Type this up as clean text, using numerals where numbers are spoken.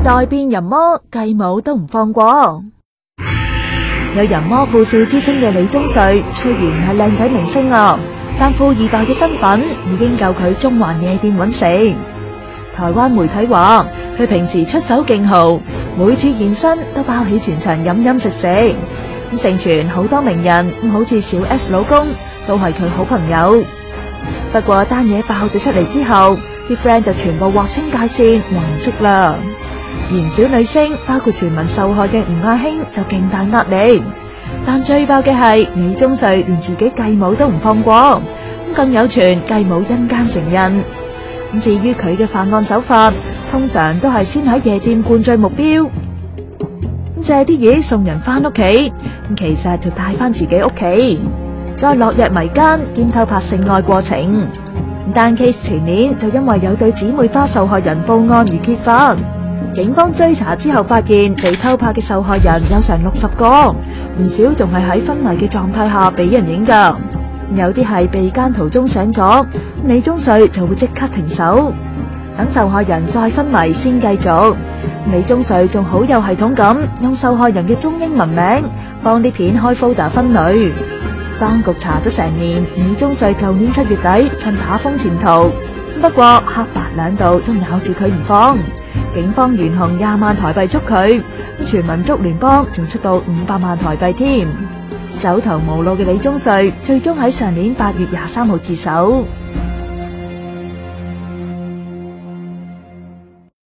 代變人魔，繼母都唔放過。有人魔富少之稱嘅李宗瑞，雖然唔係靚仔明星啊，但富二代嘅身份已經夠佢中環夜店揾食。台灣媒體話，佢平時出手勁豪，每次現身都包起全場飲飲食食。咁盛傳好多名人，好似小 S 老公都係佢好朋友。不過單嘢爆咗出嚟之後，啲 friend 就全部劃清界線，黃色啦。而唔少女星，包括傳聞受害嘅吳亞興就勁大壓力。但最爆嘅係李宗瑞連自己繼母都唔放過，更有傳繼母因姦承認。至於佢嘅犯案手法，通常都係先喺夜店灌醉目標，借啲嘢送人翻屋企，其實就帶翻自己屋企，再落藥迷姦兼偷拍性愛過程。單 case 前年就因為有對姊妹花受害人報案而揭發，警方追查之後發現被偷拍嘅受害人有成60個，唔少仲係喺昏迷嘅狀態下俾人影噶，有啲係被姦途中醒咗，李宗瑞就會即刻停手，等受害人再昏迷先繼續。李宗瑞仲好有系統咁用受害人嘅中英文名幫啲片開 folder 分類。當局查咗成年，李宗瑞舊年7月底趁打風潛逃，不過黑白兩道都咬住佢唔放，警方懸紅20萬台幣捉佢，全民捉聯邦仲出到500萬台幣添。走投無路嘅李宗瑞最終喺上年8月23號自首。